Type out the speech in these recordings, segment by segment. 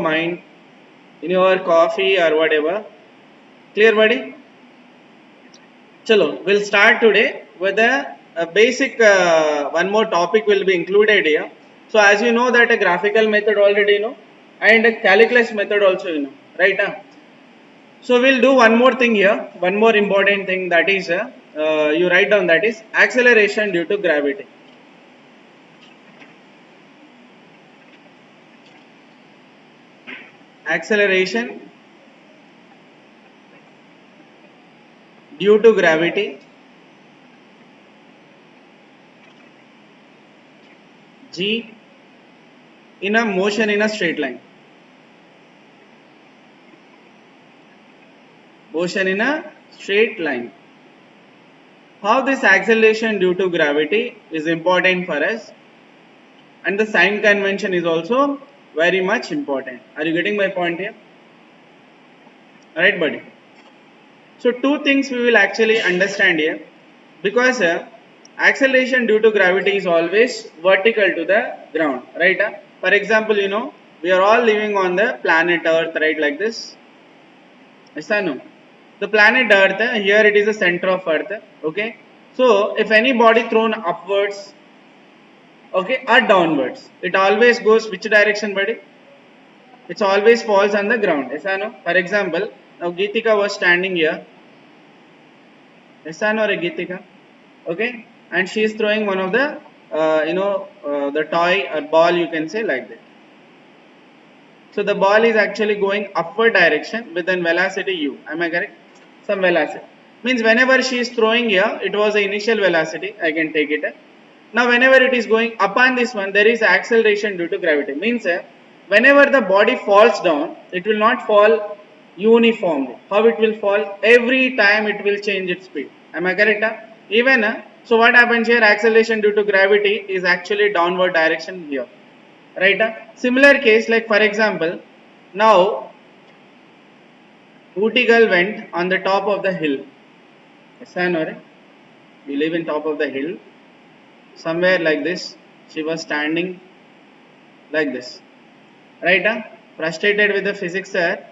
mind, in your coffee or whatever. Clear, buddy? Chalo, we'll start today with a basic one more topic will be included here. So as you know that a graphical method already you know and a calculus method also you know, right? So we'll do one more thing here, one more important thing that is you write down that is acceleration due to gravity. Acceleration due to gravity G in a motion in a straight line. Motion in a straight line. How this acceleration due to gravity is important for us, and the sign convention is also very much important. Are you getting my point here? Alright, buddy. So two things we will actually understand here, because acceleration due to gravity is always vertical to the ground, right? For example, you know, we are all living on the planet Earth, right, like this. Yes or no? The planet Earth, here it is the center of Earth, okay? So if any body thrown upwards, okay, or downwards, it always goes which direction, buddy? It always falls on the ground, yes or no? For example, now Geetika was standing here, yes or no, Geetika? Okay, and she is throwing one of the the toy or ball, you can say, like that. So the ball is actually going upward direction with an velocity u. Am I correct? Some velocity means whenever she is throwing here, it was the initial velocity. I can take it. Now whenever it is going upon this one, there is acceleration due to gravity. Means whenever the body falls down, it will not fall uniformly. How it will fall? Every time it will change its speed. Am I correct? Even so, what happens here? Acceleration due to gravity is actually downward direction here, right? Similar case, like for example, now Ooty girl went on the top of the hill. Yes, I know, right? We live in top of the hill. Somewhere like this, she was standing like this, right? Frustrated with the physics sir,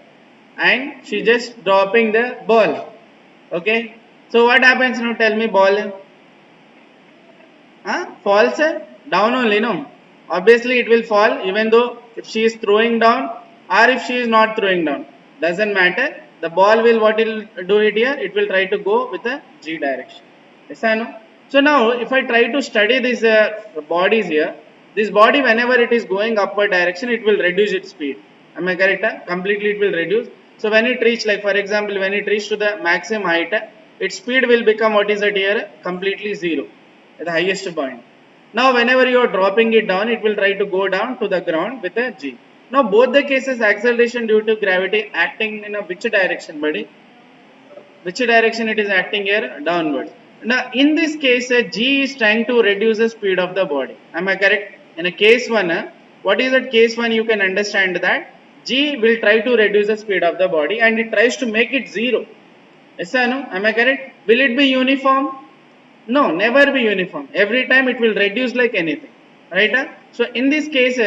and she just dropping the ball. Okay. So what happens now? Tell me, ball. Falls down only, no? Obviously, it will fall even though if she is throwing down or if she is not throwing down. Doesn't matter. The ball will, what it will do it here? It will try to go with a G direction. Yes or no? So now, if I try to study these bodies here, this body whenever it is going upward direction, it will reduce its speed. Am I correct? Completely it will reduce. So when it reach, like for example, when it reach to the maximum height, its speed will become, what is it here? Completely zero at the highest point. Now whenever you are dropping it down, it will try to go down to the ground with a G. Now both the cases, acceleration due to gravity acting in a which direction, buddy? Which direction it is acting here? Downwards. Now in this case, G is trying to reduce the speed of the body. Am I correct? In a case 1, what is that case 1? You can understand that G will try to reduce the speed of the body and it tries to make it 0. Yes or no? Am I correct? Will it be uniform? No, never be uniform. Every time it will reduce like anything, right? So in this case,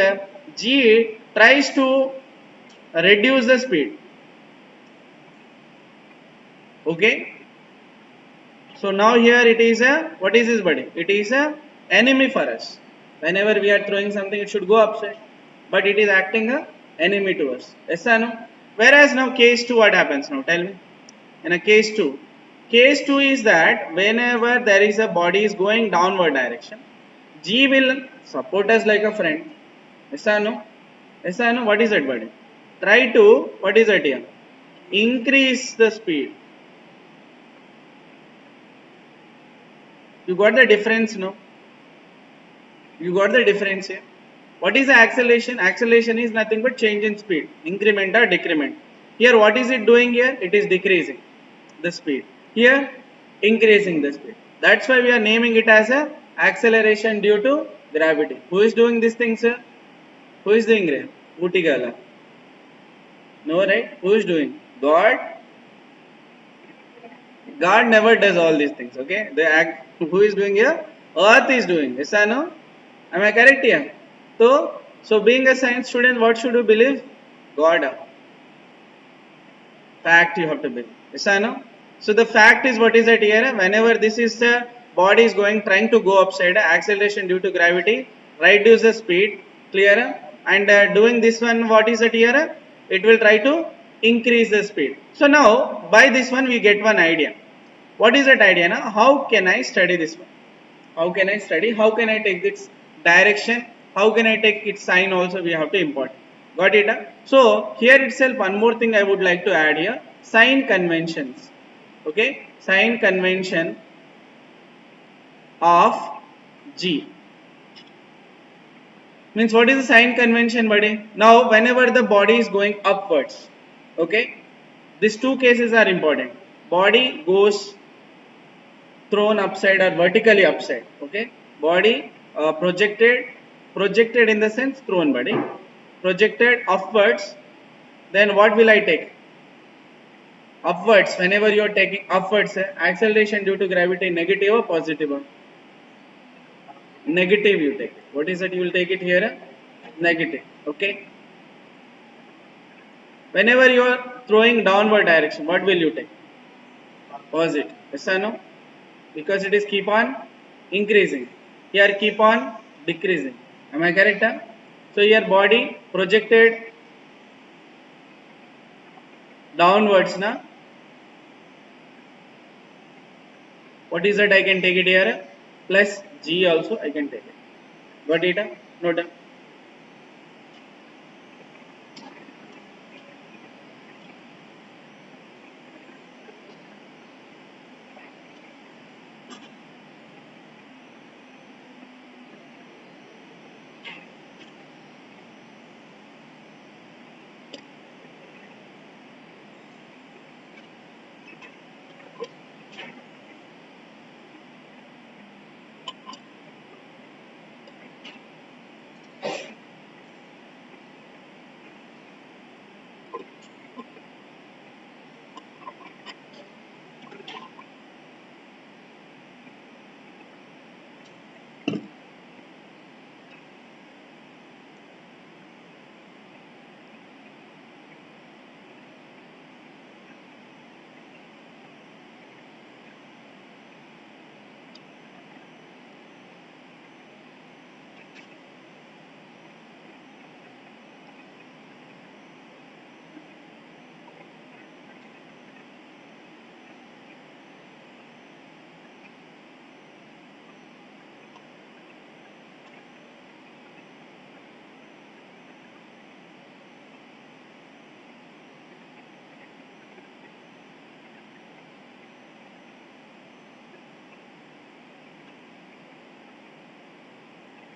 G tries to reduce the speed. Okay. So now here it is a, what is this, buddy? It is a enemy for us. Whenever we are throwing something, it should go upside, but it is acting a enemy to us. Yes or no? Whereas now case 2, what happens now? Tell me. In a case 2, case 2 is that whenever there is a body is going downward direction, G will support us like a friend. Yes or no? Yes or no? What is it, buddy? Try to, what is it here? Increase the speed. You got the difference, no? You got the difference here. What is the acceleration? Acceleration is nothing but change in speed, increment or decrement. Here, what is it doing here? It is decreasing the speed. Here, increasing the speed. That's why we are naming it as a acceleration due to gravity. Who is doing this thing, sir? Who is doing it? Utigala. No, right? Who is doing? God. God never does all these things. Okay, who is doing here? Earth is doing. Yes or no? Am I correct here? So being a science student, what should you believe? God. Fact you have to build. Yes or no? So the fact is what is that here? Whenever this is the body is going trying to go upside, acceleration due to gravity, reduce the speed, clear? And doing this one, what is that here? It will try to increase the speed. So now by this one we get one idea. What is that idea now? How can I study this one? How can I study? How can I take its direction? How can I take its sign also we have to import. Got it? So here itself one more thing I would like to add here. Sign conventions. Okay. Sign convention of G. Means what is the sign convention, buddy? Now whenever the body is going upwards. Okay. These two cases are important. Body goes thrown upside or vertically upside. Okay, body projected in the sense thrown, body projected upwards. Then what will I take? Upwards. Whenever you are taking upwards, acceleration due to gravity, negative or positive? Negative you take. What is it? You will take it here, negative. Okay. Whenever you are throwing downward direction, what will you take? Positive. Yes or no? Because it is keep on increasing. Here keep on decreasing. Am I correct? Huh? So your body projected downwards. Na? What is that? I can take it here. Plus G also I can take it. Got it? Huh? Note. Huh?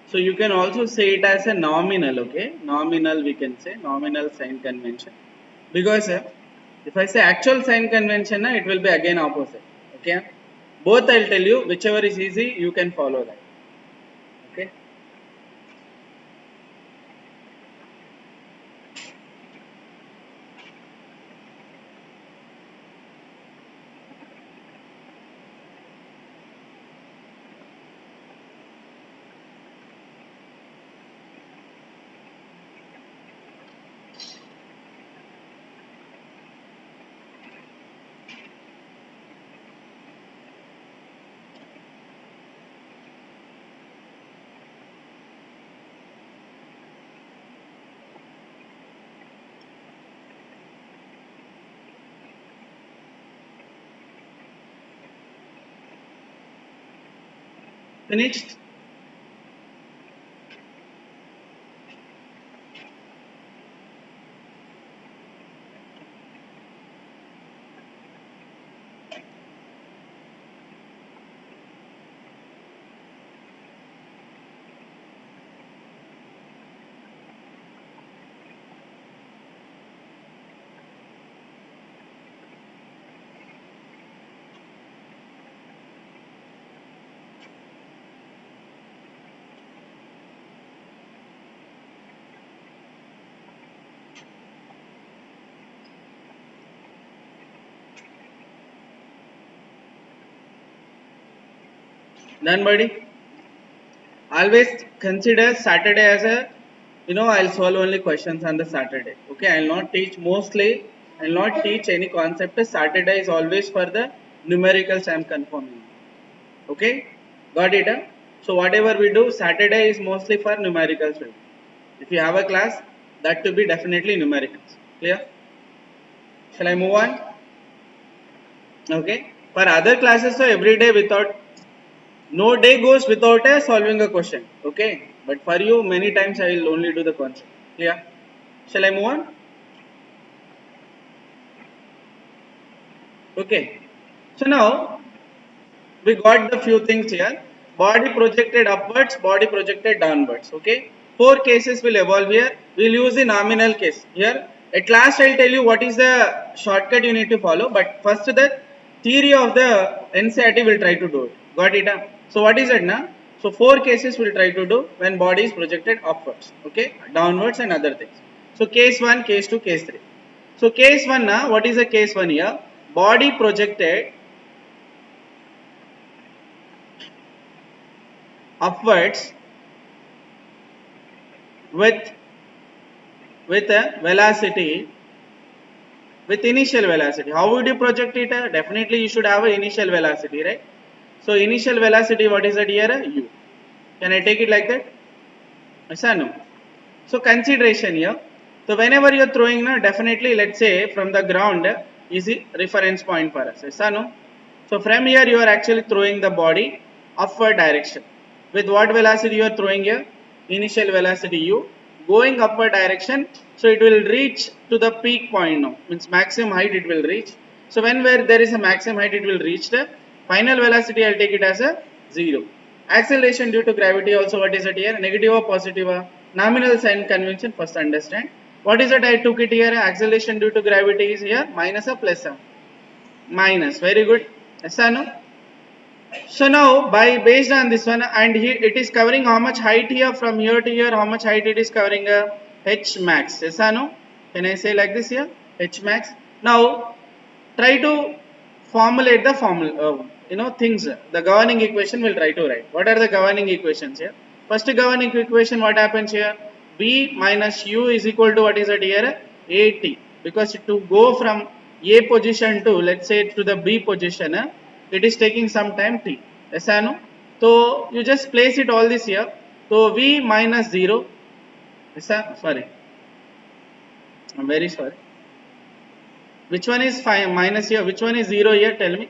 So you can also say it as a nominal. Okay, nominal we can say nominal sign convention, because if I say actual sign convention, it will be again opposite. Okay, both I'll tell you whichever is easy you can follow that. Okay. Finished. Done, buddy. Always consider Saturday as a I'll solve only questions on the Saturday. Okay, I'll not teach mostly. I'll not teach any concept. Saturday is always for the numericals. I'm confirming. Okay, got it? Huh? So whatever we do, Saturday is mostly for numericals. If you have a class, that to be definitely numericals. Clear? Shall I move on? Okay. For other classes, so every day without no day goes without solving a question. Okay. But for you, many times I will only do the concept. Clear? Shall I move on? Okay. So now we got the few things here. Body projected upwards, body projected downwards. Okay. Four cases will evolve here. We'll use the nominal case here. At last, I'll tell you what is the shortcut you need to follow. But first, the theory of the NCERT will try to do it. Got it? Huh? So what is it now? So four cases we'll try to do when body is projected upwards. Okay, downwards and other things. So case one, case two, case three. So case one now, what is the case one here? Body projected upwards with a velocity with initial velocity. How would you project it? Definitely you should have an initial velocity, right? So initial velocity, what is that here? U. Can I take it like that? Yes or no? So consideration here. So whenever you are throwing, definitely let's say from the ground is the reference point for us. Yes or no? So from here you are actually throwing the body upward direction. With what velocity you are throwing here? Initial velocity u. Going upward direction. So it will reach to the peak point now. Means maximum height it will reach. So where there is a maximum height it will reach the final velocity. I'll take it as a 0. Acceleration due to gravity also, what is it here? Negative or positive? Nominal sign convention first understand. What is it I took it here? Acceleration due to gravity is here minus or plus? Minus. Very good. Yes or no? So now by based on this one, and here it is covering how much height here from here to here, how much height it is covering? H max. Yes or no? Can I say like this here? H max. Now try to formulate the formula, things. The governing equation will try to write. What are the governing equations here? First governing equation, what happens here? B minus U is equal to what is it here? AT. Because to go from A position to, let's say, to the B position, it is taking some time t. Yes or no? So you just place it all this here. So V minus 0. Yes, sir? Sorry. I'm very sorry. Which one is minus here? Which one is 0 here? Tell me.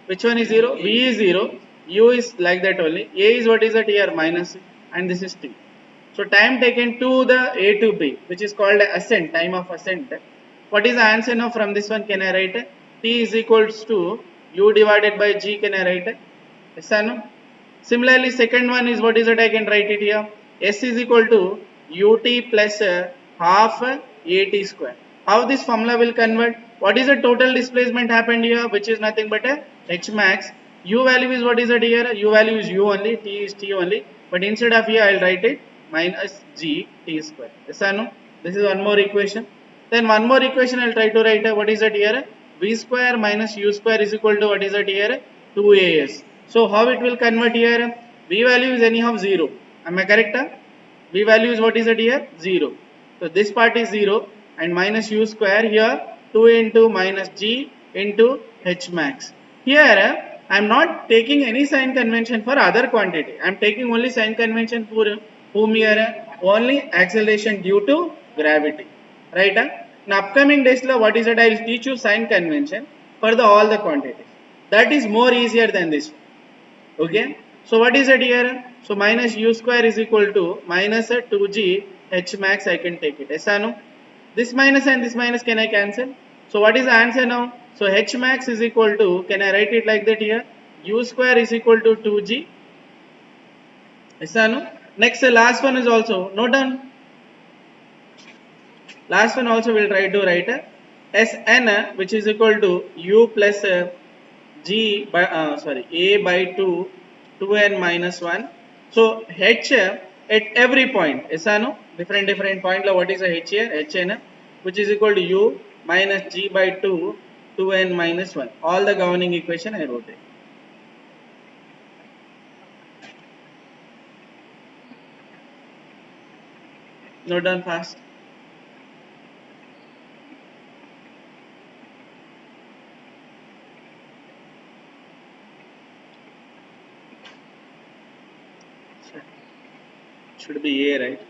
Which one is 0? V is 0. U is like that only. A is what is that here? Minus. And this is T. So time taken to the A to B, which is called ascent, time of ascent. What is the answer now from this one? Can I write? T is equals to U divided by G. Can I write? Yes or no? Similarly, second one is what is it? I can write it here. S is equal to ut plus half at square. How this formula will convert? What is the total displacement happened here? Which is nothing but a h max. U value is what is it here? U value is u only. T is t only. But instead of here, I'll write it minus g t square. Yes or no? This is one more equation. Then one more equation I'll try to write. What is it here? V square minus u square is equal to what is it here? 2as. So how it will convert here? V value is anyhow 0. Am I correct? V value is what is it here? 0. So this part is 0 and minus u square here 2 into minus g into h max. Here I am not taking any sign convention for other quantity. I am taking only sign convention for whom here? Only acceleration due to gravity. Right? In upcoming days, what is it? I will teach you sign convention for all the quantities. That is more easier than this. Okay. So what is it here? So minus u square is equal to minus 2g h max. I can take it. Yes or no? This minus and this minus can I cancel? So what is the answer now? So h max is equal to, can I write it like that here? U square is equal to 2g. Yes or no? Next, the last one is also, note down. Last one also we'll try to write Sn, which is equal to u plus g by a by 2 2n minus 1. So h at every point, yes or no? Different point. What is the h here? Hn, which is equal to u minus g by 2 2n minus 1. All the governing equation I wrote it. Note down fast. Should be A, right?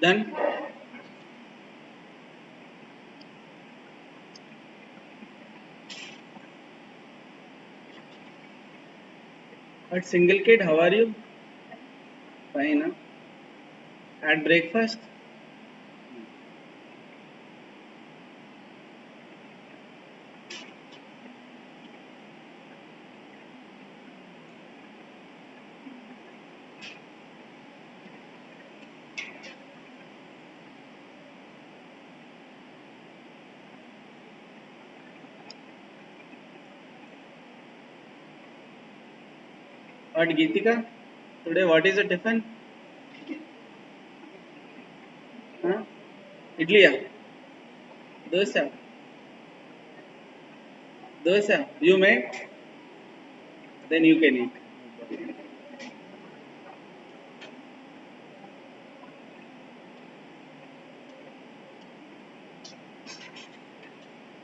Done. But single kid, how are you? Fine, huh? Had breakfast? What, Geetika? Today, what is the tiffin? Huh? Idli, yeah. Dosa. Dosa. You made? Then you can eat.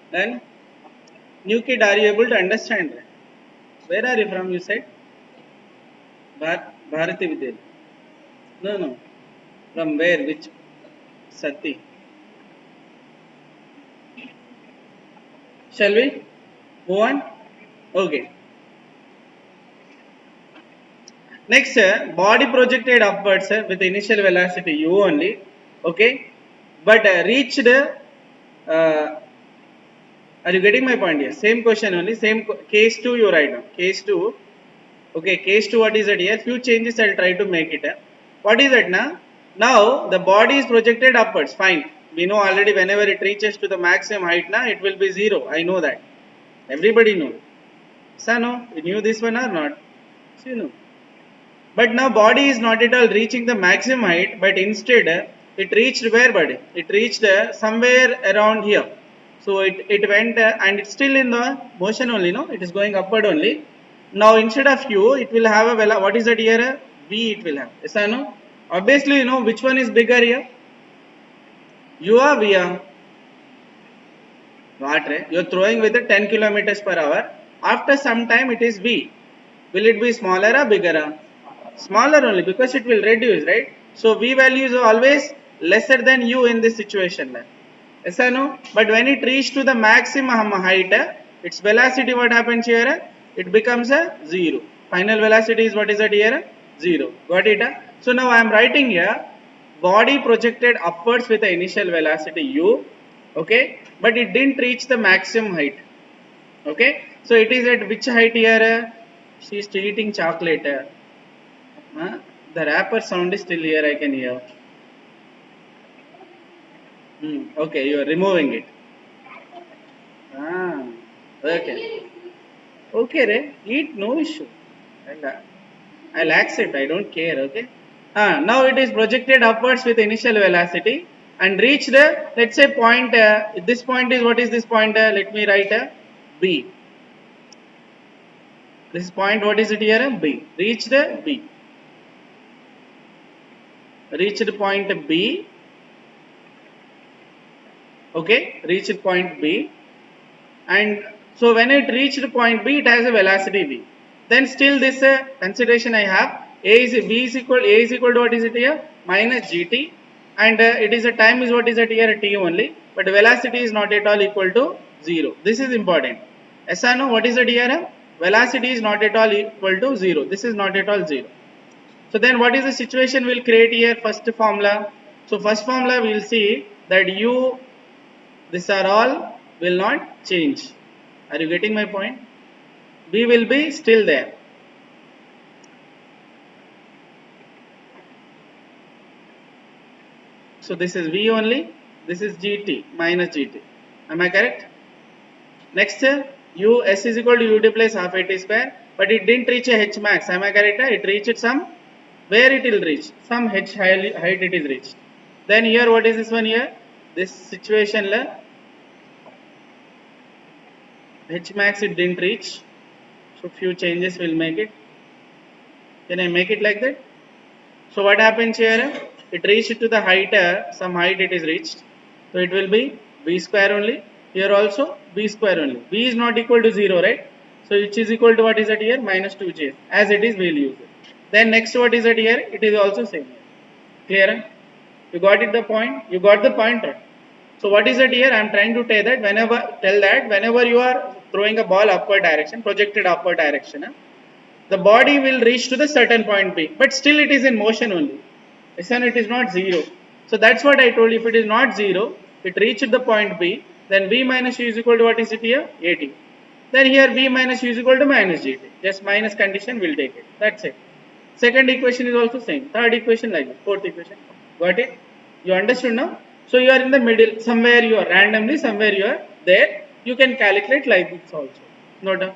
Then, new kid, are you able to understand? Where are you from? You said Bharati Vidyalaya. No, no. From where? Which Sati? Shall we move on? Okay. Next, body projected upwards with initial velocity u only. Okay, but reached. Are you getting my point here? Same question only. Same case two you write now. Case two. Okay, case two. What is it here? Few changes I'll try to make it. What is it now? Now the body is projected upwards. Fine. We know already whenever it reaches to the maximum height, now it will be zero. I know that. Everybody know. Sano, you knew this one or not? So you know. But now body is not at all reaching the maximum height, but instead it reached where, buddy? It reached somewhere around here. So it went and it's still in the motion only, no? It is going upward only. Now instead of u, it will have a what is that here? V it will have. Yes or no? Obviously, you know which one is bigger here? U or V? What? You are throwing with it 10 kilometers per hour. After some time, it is V. Will it be smaller or bigger? Smaller only because it will reduce, right? So V values are always lesser than U in this situation. Yes or no? But when it reaches to the maximum height, its velocity what happens here? It becomes a 0. Final velocity is what is that here? 0. Got it? So now I am writing here body projected upwards with the initial velocity u, okay, but it didn't reach the maximum height, okay. So it is at which height here? She is eating chocolate. Huh? The rapper sound is still here, I can hear. Okay, you are removing it. Ah, okay. Okay, Ray. Eat, no issue. I'll, uh, I'll accept, I don't care, okay? Now it is projected upwards with initial velocity and reached, let's say point, this point is, what is this point? Let me write B. This point, what is it here? B. Reached B. Reached point B, okay? Reached point B, and so when it reached point B, it has a velocity v. Then still this consideration I have, a is equal to, what is it here, minus gt, and it is a time is, what is it here, t only, but velocity is not at all equal to 0. This is important. Yes or no? What is it here? Velocity is not at all equal to 0. This is not at all 0. So then what is the situation we'll create here? First formula. So first formula we'll see that u, these are all will not change. Are you getting my point? B will be still there. So this is V only. This is GT minus GT. Am I correct? Next, U S is equal to UT plus half AT square. But it didn't reach a H max. Am I correct? It reached some. Where it will reach? Some H height it is reached. Then here, what is this one here? This situation, H max it didn't reach. So few changes will make it. Can I make it like that? So what happens here? It reached to the height, some height it is reached. So it will be b square only. Here also b square only. B is not equal to 0, right? So which is equal to, what is it here? Minus 2j. As it is, we will use it. Then next, what is it here? It is also same. Clear? You got it the point? You got the point, right? So what is it here? I am trying to tell that whenever you are throwing a ball upward direction, projected upward direction, the body will reach to the certain point B, but still it is in motion only. Listen, it is not 0. So that's what I told you. If it is not 0, it reached the point B, then V minus U is equal to, what is it here? AT. Then here V minus U is equal to minus GT. Just minus condition will take it. That's it. Second equation is also same. Third equation like this. Fourth equation. Got it? You understood now? So you are in the middle. Somewhere you are randomly, somewhere you are there. You can calculate like this also. Note down.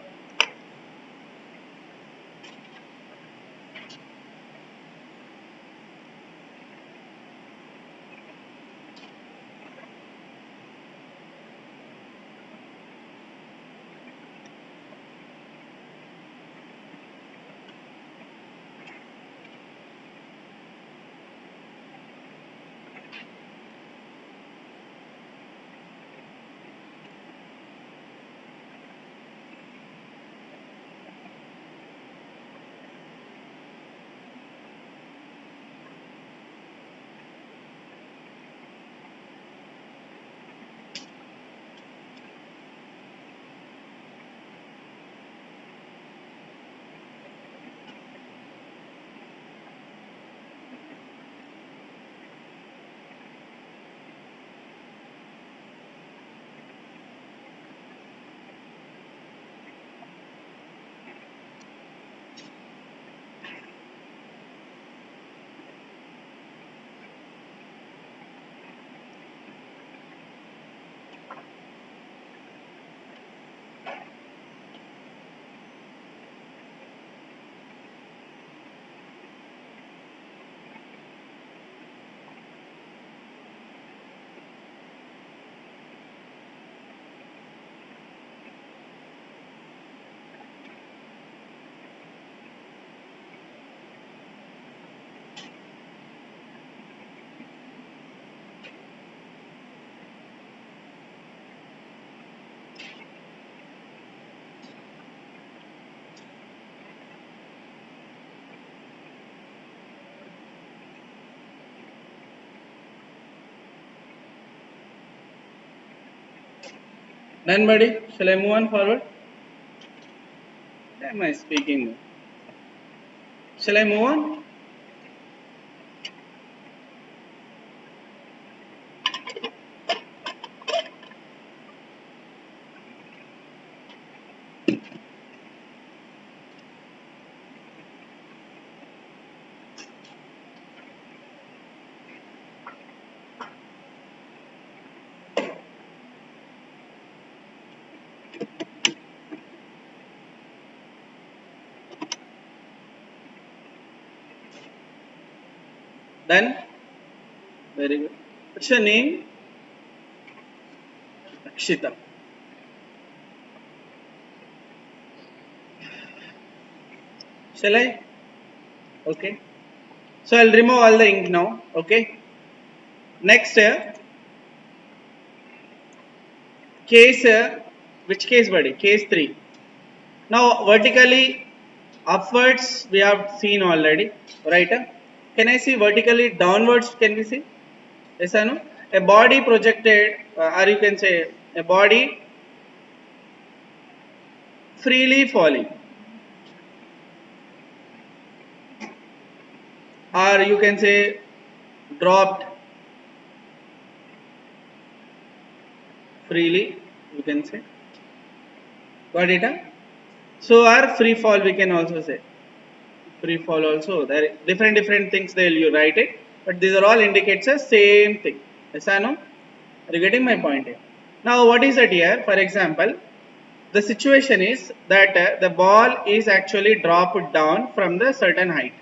Done, buddy. Shall I move on forward? Am I speaking? Shall I move on? Done? Very good. What's your name? Akshita. Shall I? Okay. So I'll remove all the ink now. Okay. Next, case, which case, buddy? Case 3. Now, vertically upwards, we have seen already, right? Can I see vertically downwards? Can we see? Yes or no? A body projected, or you can say a body freely falling, or you can say dropped freely, you can say. Got it? Huh? So, or free fall, we can also say. Free fall also. There are different things they'll you write it, but these are all indicates the same thing. Yes or no? Are you getting my point here? Now, what is it here? For example, the situation is that the ball is actually dropped down from the certain height.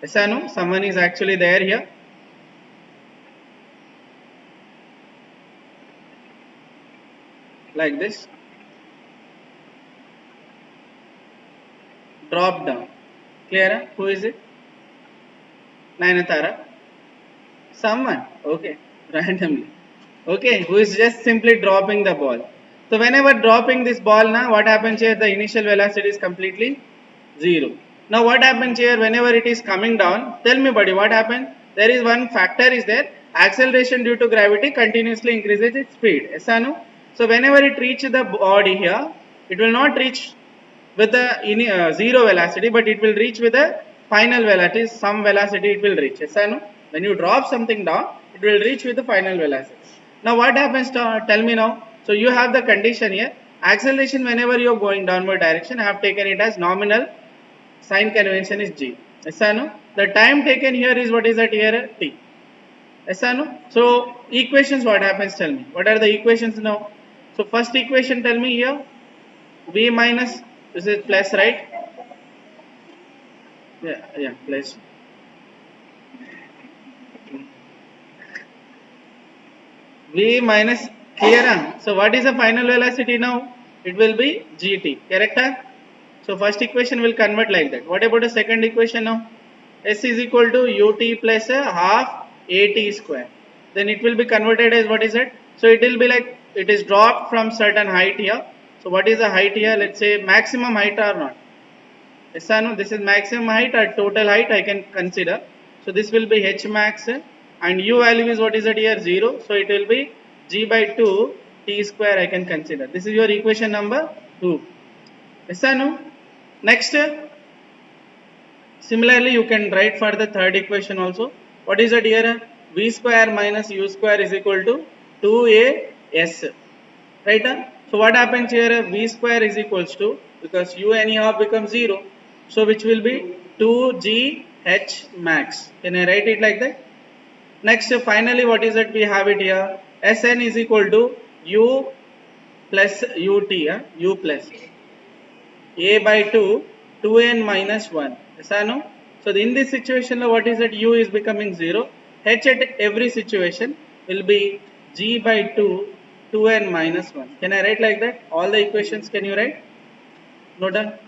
Yes or no? Someone is actually there here. Like this. Drop down. Clear? Who is it? Nainatara. Someone. Okay. Randomly. Okay. Who is just simply dropping the ball. So whenever dropping this ball now, what happens here? The initial velocity is completely 0. Now what happens here whenever it is coming down? Tell me buddy, what happened? There is one factor is there. Acceleration due to gravity continuously increases its speed. Yes or no? So whenever it reaches the body here, it will not reach with the zero velocity, but it will reach with a final velocity, some velocity it will reach. Yes or no? When you drop something down, it will reach with the final velocity. Now what happens to, tell me now. So you have the condition here. Acceleration whenever you are going downward direction, I have taken it as nominal. Sign convention is g. Yes or no? The time taken here is what is that here? T. Yes or no? So equations what happens tell me. What are the equations now? So first equation tell me here. V minus, this is plus, right? Yeah, plus. V minus here. So what is the final velocity now? It will be gt, correct? So first equation will convert like that. What about the second equation now? S is equal to ut plus a half at square. Then it will be converted as what is it? So it will be like it is dropped from certain height here. So what is the height here? Let's say maximum height or not? Yes or no? This is maximum height or total height I can consider. So this will be h max and u value is what is it here? 0. So it will be g by 2 t square I can consider. This is your equation number 2. Yes or no? Next, similarly you can write for the third equation also. What is it here? V square minus u square is equal to 2as. Right? So what happens here? V square is equals to, because u anyhow becomes 0. So which will be 2gh max. Can I write it like that? Next, finally what is it? We have it here. Sn is equal to u plus ut, u plus a by 2, 2n minus 1. Yes or no? So in this situation, what is that? U is becoming 0. H at every situation will be g by 2, 2n minus 1. Can I write like that? All the equations can you write? No done?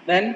Then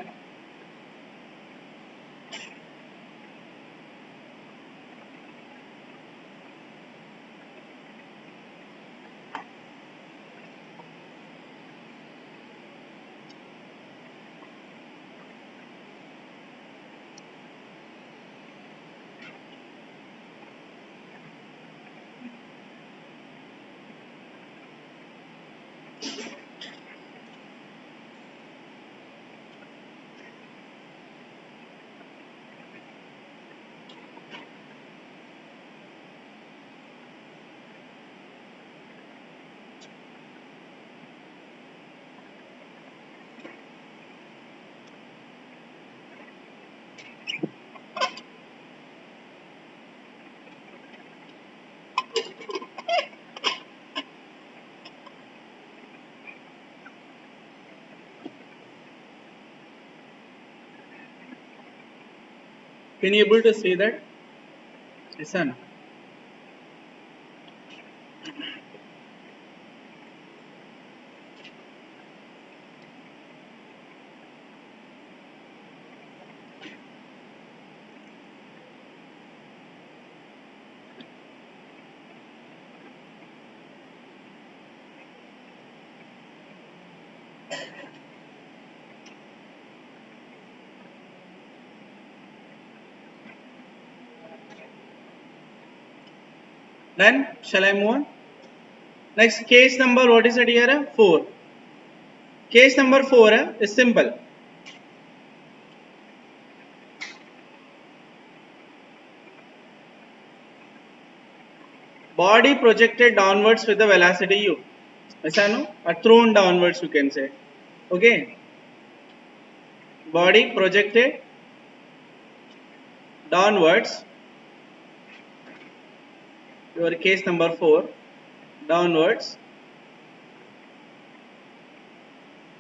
can you able to see that? Listen. Then shall I move on? Next case number, what is it here? 4. Case number 4 is simple. Body projected downwards with the velocity u. Yes or no? Or thrown downwards, you can say. Okay. Body projected downwards. Your case number 4. Downwards.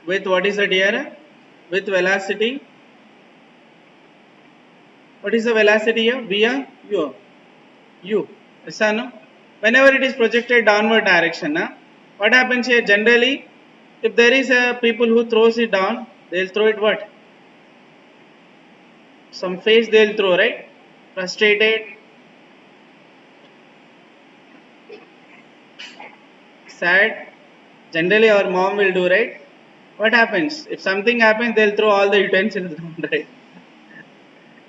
With what is it here? With velocity. What is the velocity here? Via u. U. Yes or no? Whenever it is projected downward direction, what happens here? Generally, if there is a people who throws it down, they'll throw it what? Some face they'll throw, right? Frustrated, sad. Generally, our mom will do, right? What happens? If something happens, they'll throw all the utensils down, right?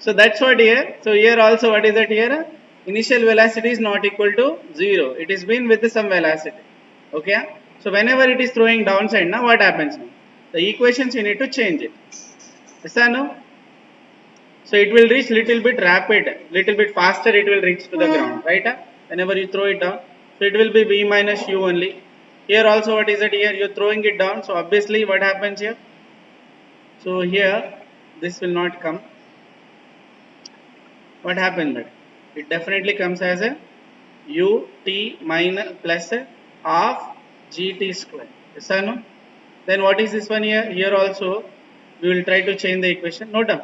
So that's what here. So here also, what is that here? Initial velocity is not equal to 0. It is been with some velocity. Okay. So whenever it is throwing downside, now what happens now? The equations you need to change it. Yes or no? So it will reach little bit rapid, little bit faster it will reach to the ground, right? Whenever you throw it down. So it will be v minus u only. Here also what is it here? You're throwing it down. So obviously what happens here? So here this will not come. What happened then? It definitely comes as a ut minus plus half gt square. Yes or no? Then what is this one here? Here also we will try to change the equation. Note down.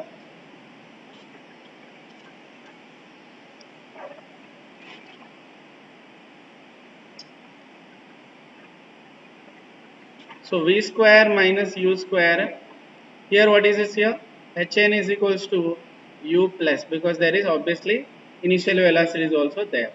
So v square minus u square. Here what is this here? Hn is equals to u plus, because there is obviously initial velocity is also there.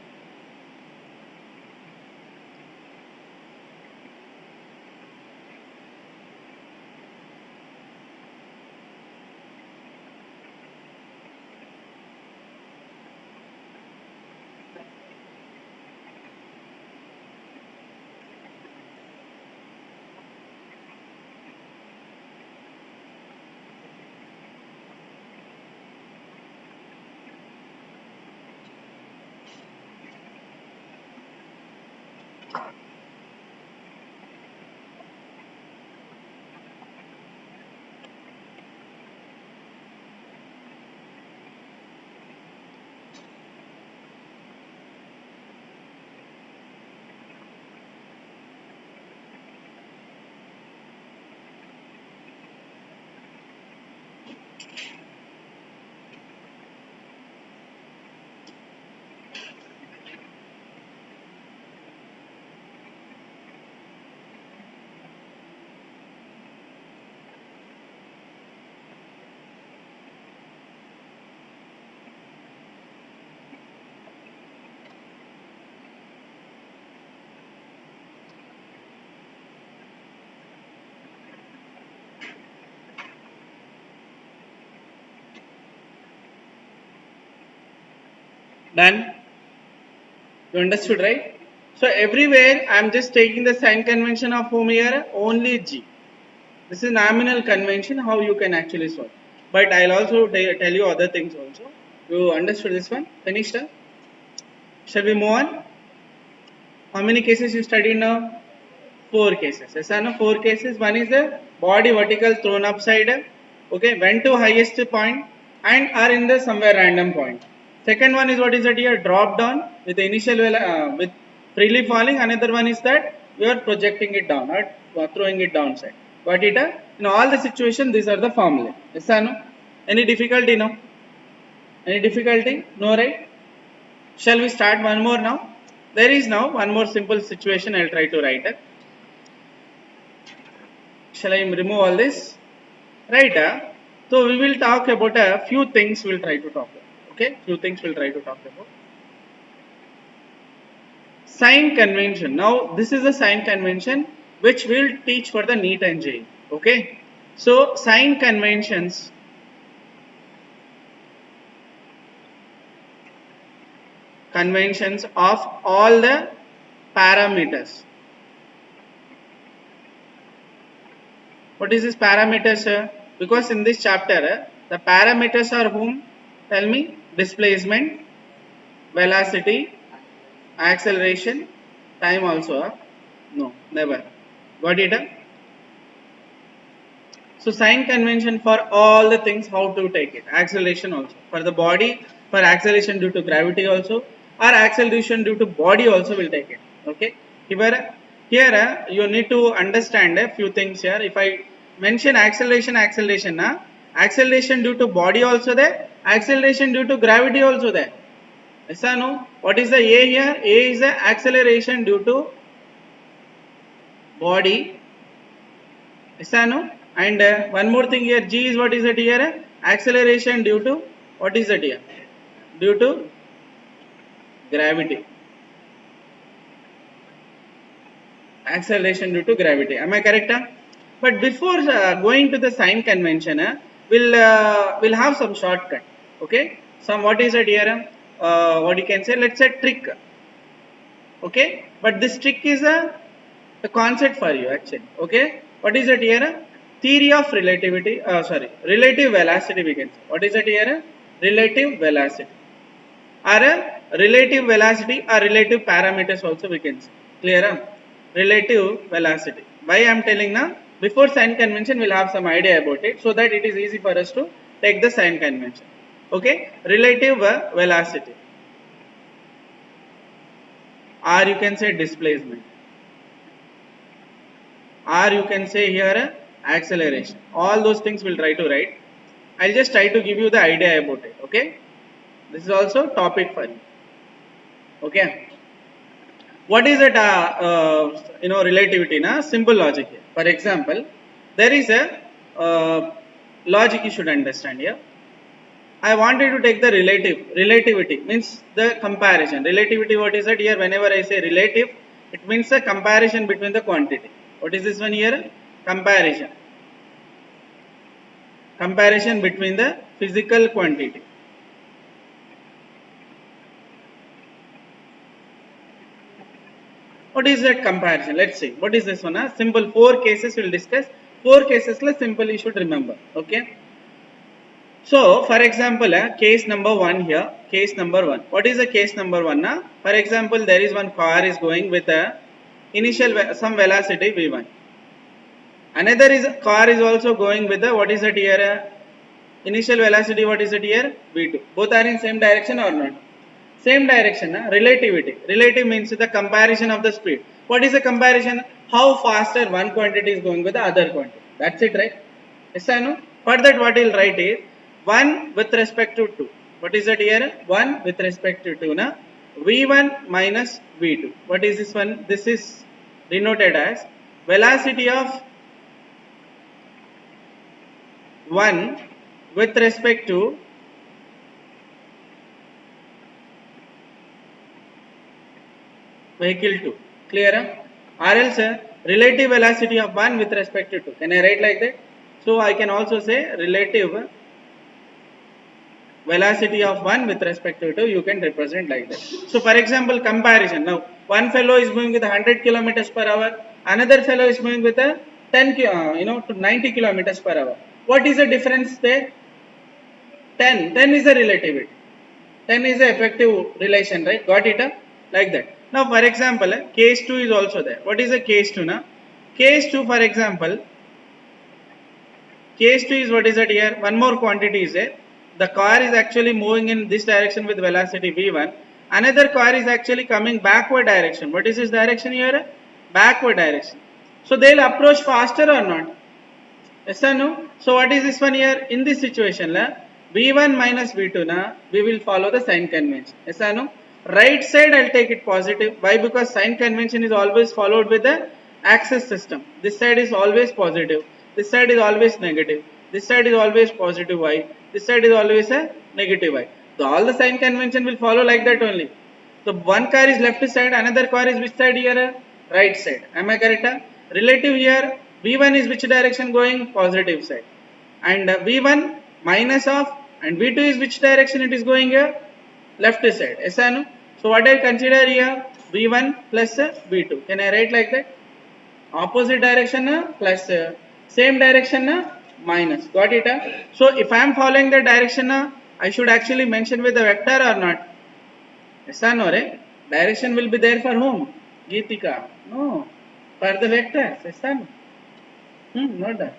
Done? You understood, right? So everywhere I am just taking the sign convention of whom here? Only G. This is nominal convention how you can actually solve. But I'll also tell you other things also. You understood this one? Finished? Shall we move on? How many cases you studied now? Four cases. Yes or no? Four cases. One is the body vertical thrown upside. Okay, went to highest point and are in the somewhere random point. Second one is what is that here? Drop down with the initial with freely falling. Another one is that you are projecting it down or throwing it downside. Got it? In all the situation, these are the formula. Yes or no? Any difficulty now? Any difficulty? No, right? Shall we start one more now? There is now one more simple situation. I'll try to write it. Shall I remove all this? Right. So we will talk about a few things we'll try to talk about. Okay, few things we'll try to talk about. Sign convention. Now this is a sign convention which we'll teach for the Neet and Jee. Okay. So sign conventions of all the parameters. What is this parameters? Because in this chapter, the parameters are whom? Tell me. Displacement, velocity, acceleration, time also. No, never. Got it? So sign convention for all the things how to take it. Acceleration also. For the body, for acceleration due to gravity also. Or acceleration due to body also will take it. Okay. Here you need to understand a few things here. If I mention acceleration, acceleration due to body also there. Acceleration due to gravity also there. Yes or no? What is the A here? A is the acceleration due to body. Yes or no? And one more thing here, G is what is it here? Acceleration due to, what is it here? Due to gravity. Acceleration due to gravity. Am I correct? But before going to the sign convention, we'll have some shortcut. Okay? Some, what is it here? What you can say? Let's say trick. Okay? But this trick is a concept for you actually. Okay? What is it here? Theory of relativity, relative velocity we can say. What is it here? Relative velocity. Or relative velocity or relative parameters also we can say. Clear? Relative velocity. Why I am telling now? Before sign convention we'll have some idea about it so that it is easy for us to take the sign convention. Okay? Relative velocity. Or you can say displacement. Or you can say here acceleration. All those things we'll try to write. I'll just try to give you the idea about it. Okay. This is also topic for you. Okay. What is it? Relativity. Na simple logic here. For example, there is a logic you should understand here. I wanted to take the relativity means the comparison. Relativity, what is it here? Whenever I say relative, it means the comparison between the quantity. What is this one here? Comparison. Comparison between the physical quantity. What is that comparison? Let's see. What is this one? Simple 4 cases we'll discuss. 4 cases simple you should remember. Okay. So, for example, case number 1 here, case number 1. What is the case number 1? For example, there is one car is going with a initial some velocity v1. Another is car is also going with a, what is it here? Initial velocity, what is it here? v2. Both are in same direction or not? Same direction, relativity. Relative means the comparison of the speed. What is the comparison? How faster one quantity is going with the other quantity. That's it, right? Yes or no? For that, what we'll write is 1 with respect to 2. What is it here? 1 with respect to 2. Na? v1 minus v2. What is this one? This is denoted as velocity of 1 with respect to vehicle 2. Clear? Or else relative velocity of 1 with respect to 2. Can I write like that? So I can also say relative velocity of one with respect to two, you can represent like that. So for example, comparison. Now, one fellow is moving with 100 kilometers per hour, another fellow is moving with a to 90 kilometers per hour. What is the difference there? 10. 10 is the relativity. 10 is the effective relation, right? Got it? Like that. Now, for example, case 2 is also there. What is the case 2 now? Case 2, for example, case 2 is what is it here? One more quantity is there. The car is actually moving in this direction with velocity v1. Another car is actually coming backward direction. What is this direction here? Backward direction. So they'll approach faster or not? Yes or no? So what is this one here? In this situation, v1 minus v2 we will follow the sign convention. Yes or no? Right side I'll take it positive. Why? Because sign convention is always followed with the axis system. This side is always positive. This side is always negative. This side is always positive y. This side is always a negative y. So all the sign convention will follow like that only. So one car is left side, another car is which side here? Right side. Am I correct? Relative here, V1 is which direction going? Positive side. And V1 minus of, and V2 is which direction it is going here? Left side. Yes or no? So what I consider here? V1 plus V2. Can I write like that? Opposite direction plus, same direction minus. Got it? So if I am following the direction, I should actually mention with the vector or not? Yes or no, right? Direction will be there for whom? Geetika. No. For the vectors. Yes or no? Not that.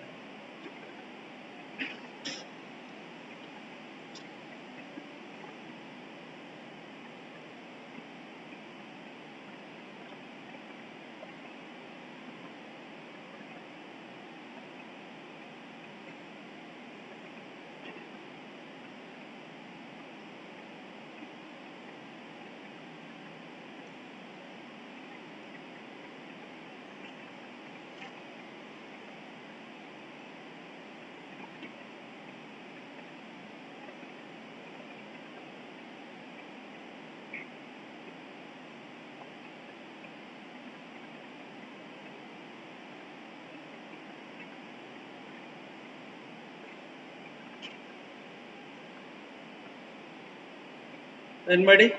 Anybody?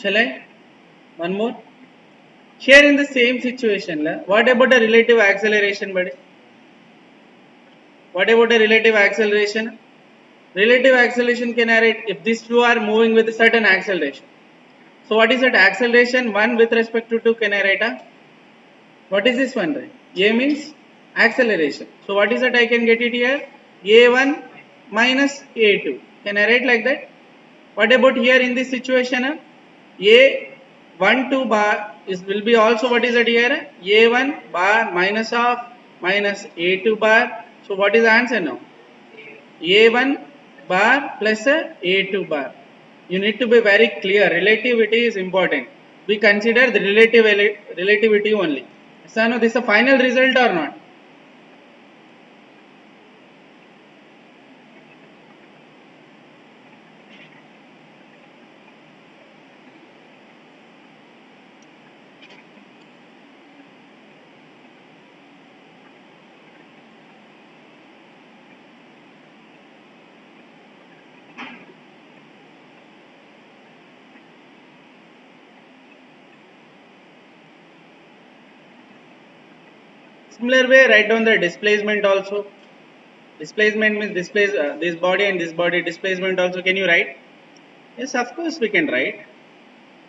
Shall I? One more. Here in the same situation, what about the relative acceleration, buddy? What about the relative acceleration? Relative acceleration can narrate if these two are moving with a certain acceleration. So what is that acceleration? 1 with respect to 2, can I write? What is this one, right? A means acceleration. So what is that I can get it here? A1 minus A2. Can I write like that? What about here in this situation? A1 2 bar is will be also what is that here? A1 bar minus of minus A2 bar. So what is the answer now? A1 bar plus A2 bar. You need to be very clear. Relativity is important. We consider the relativity only. So now this is a final result or not? Similar way, write down the displacement also. Displacement means displace this body and this body displacement also. Can you write? Yes, of course we can write.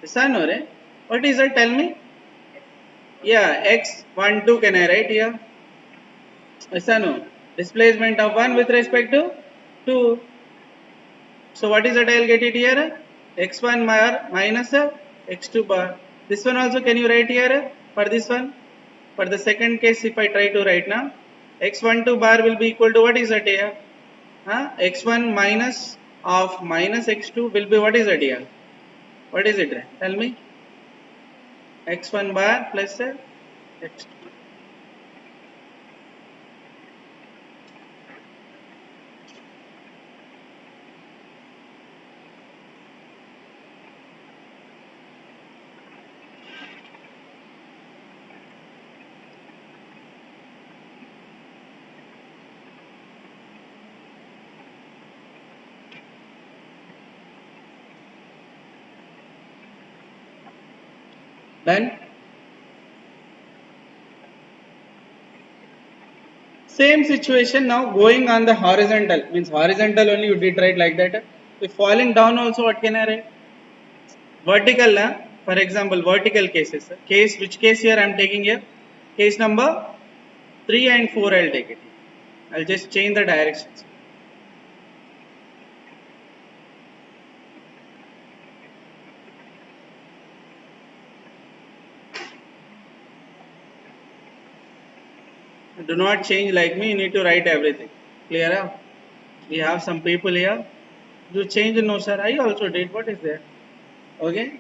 Yes or no, right? What is it? Tell me. Yeah, x 1 2 can I write here? Yes or no? Displacement of 1 with respect to 2. So what is it? I'll get it here. X1 bar minus x2 bar. This one also can you write here for this one? For the second case, if I try to write now, x12 bar will be equal to what is that here? X1 minus of minus x2 will be what is that here? What is it? Tell me. X1 bar plus x2. Then same situation now going on the horizontal means horizontal only you did write like that. If falling down also what can I write? Vertical, for example, vertical cases. Case which case here I am taking here? Case number 3 and 4 I'll take it. I'll just change the directions. Do not change like me, you need to write everything. Clear? We have some people here. You change no sir, I also did. What is there? Okay.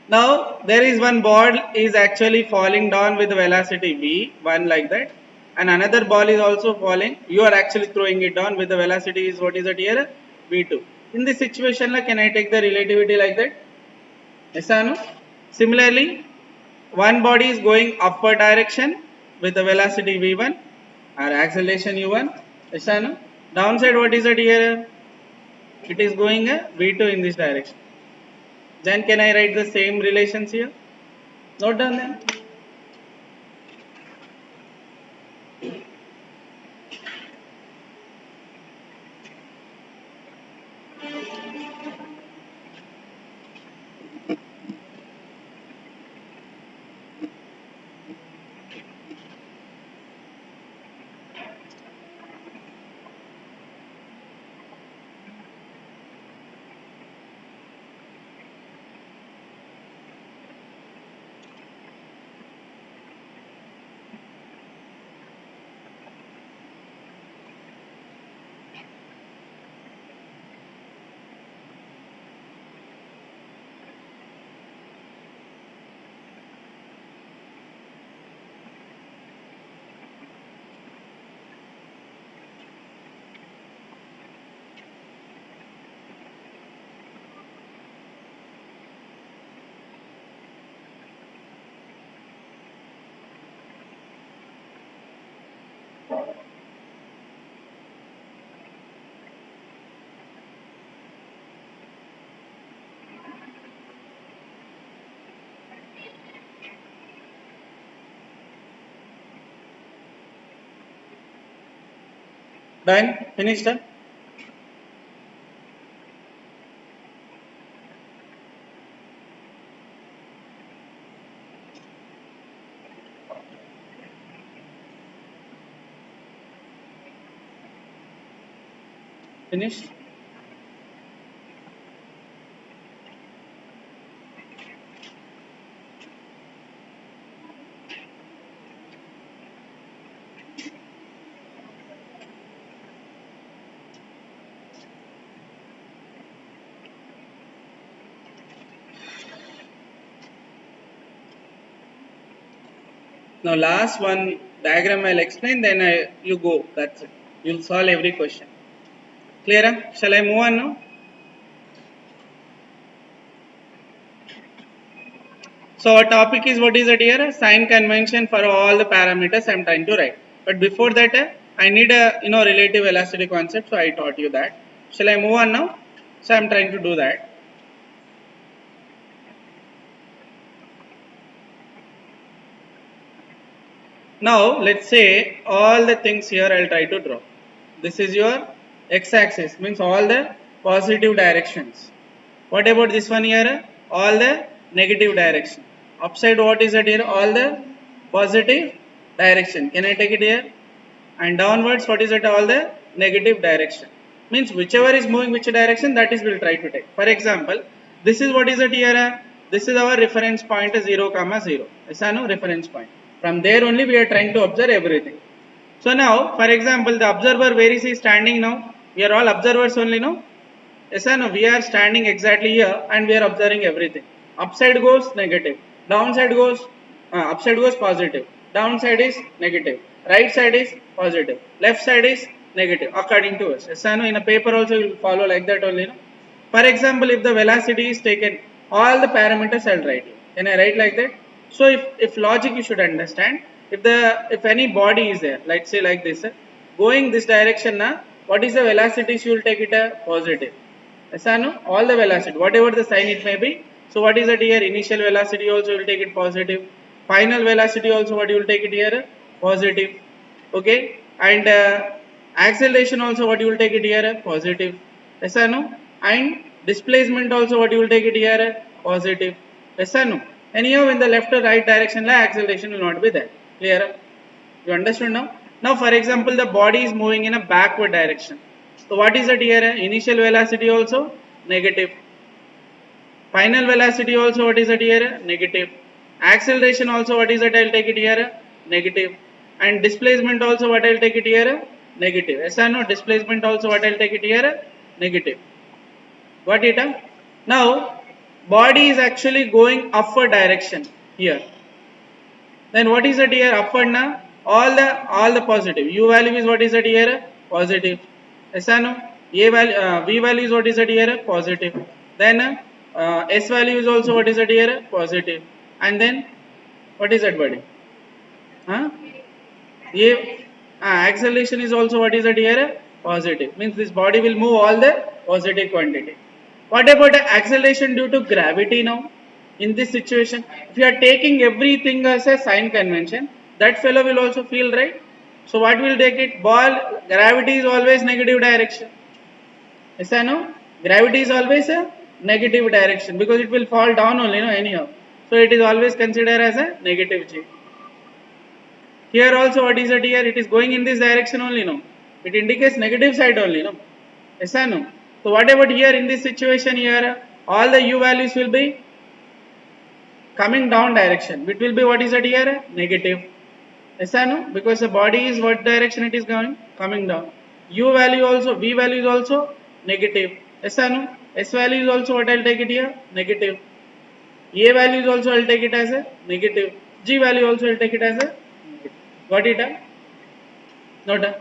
Now there is one ball is actually falling down with velocity v, one like that, and another ball is also falling. You are actually throwing it down with the velocity is what is it here? v2. In this situation, can I take the relativity like that? Yes or no? Similarly, one body is going upward direction with the velocity v1 or acceleration u1. Yes or no? Downside, what is it here? It is going v2 in this direction. Then can I write the same relations here? Not done then. Done? Finished? Finished? Now last one diagram I'll explain, then you go. That's it. You'll solve every question. Clear? Shall I move on now? So our topic is what is it here? Sign convention for all the parameters I'm trying to write. But before that, I need a relative velocity concept. So I taught you that. Shall I move on now? So I'm trying to do that. Now let's say all the things here I'll try to draw. This is your x-axis, means all the positive directions. What about this one here? All the negative direction. Upside what is it here? All the positive direction. Can I take it here? And downwards what is it? All the negative direction. Means whichever is moving which direction, that is we'll try to take. For example, this is what is it here? This is our reference point 0, 0. Is no reference point. From there only we are trying to observe everything. So now, for example, the observer where is he standing now? We are all observers only now. Yes or no? We are standing exactly here and we are observing everything. Upside goes negative, downside goes, upside goes positive, downside is negative, right side is positive, left side is negative according to us. Yes or no? In a paper also you will follow like that only. No? For example, if the velocity is taken, all the parameters I'll write. Can I write like that? So if logic you should understand, if any body is there, let's say like this, going this direction now, what is the velocity you will take it a positive. Yes or no? All the velocity, whatever the sign it may be. So what is it here? Initial velocity also will take it positive. Final velocity also what you will take it here? Positive. Okay. And acceleration also what you will take it here? Positive. Yes or no? And displacement also what you will take it here? Positive. Yes or no? Anyhow in the left or right direction la acceleration will not be there. Clear? You understand now? Now for example the body is moving in a backward direction. So what is it here? Initial velocity also negative. Final velocity also what is it here? Negative. Acceleration also what is it? I'll take it here? Negative. And displacement also what I'll take it here? Negative. Yes or no? Displacement also what I'll take it here? Negative. Got it? Huh? Now body is actually going upward direction here. Then what is it here? Upward na? All the positive. U value is what is it here? Positive. Yes or no? A value, V value is what is it here? Positive. Then S value is also what is it here? Positive. And then what is that body? Huh? A acceleration is also what is it here? Positive. Means this body will move all the positive quantity. What about the acceleration due to gravity now? In this situation, if you are taking everything as a sign convention, that fellow will also feel right. So what will take it? Ball, gravity is always negative direction. Yes or no? Gravity is always a negative direction because it will fall down only, no, anyhow. So it is always considered as a negative G. Here also what is it here? It is going in this direction only, no. It indicates negative side only, no. Yes or no? So what about here in this situation here? All the U values will be coming down direction. It will be what is it here? Negative. Yes or no? Because the body is what direction it is going? Coming down. U value also, V value is also negative. Yes or no? S value is also what I'll take it here? Negative. A value is also I'll take it as a negative. G value also I'll take it as a negative. Got it? Huh? Not done.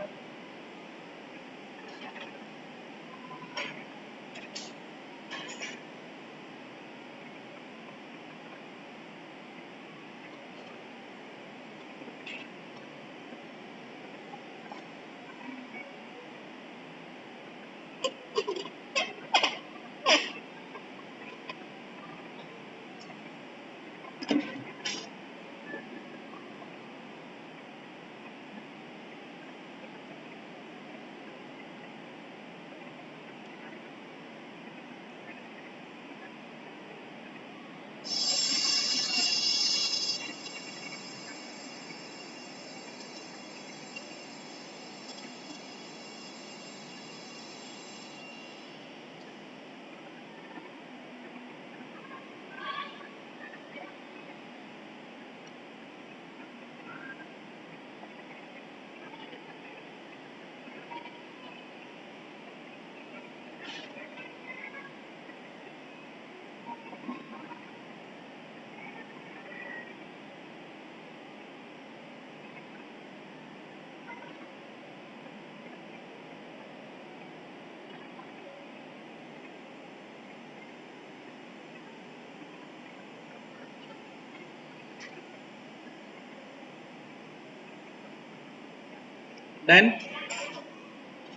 Done?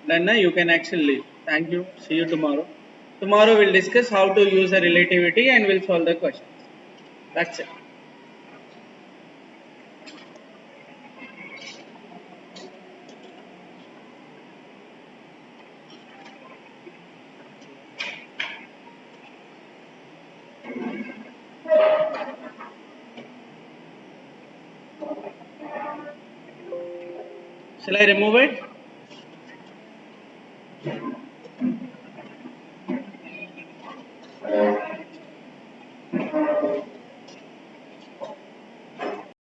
Done, you can actually leave. Thank you. See you tomorrow. Tomorrow we'll discuss how to use a relativity and we'll solve the questions. That's it. Shall I remove it?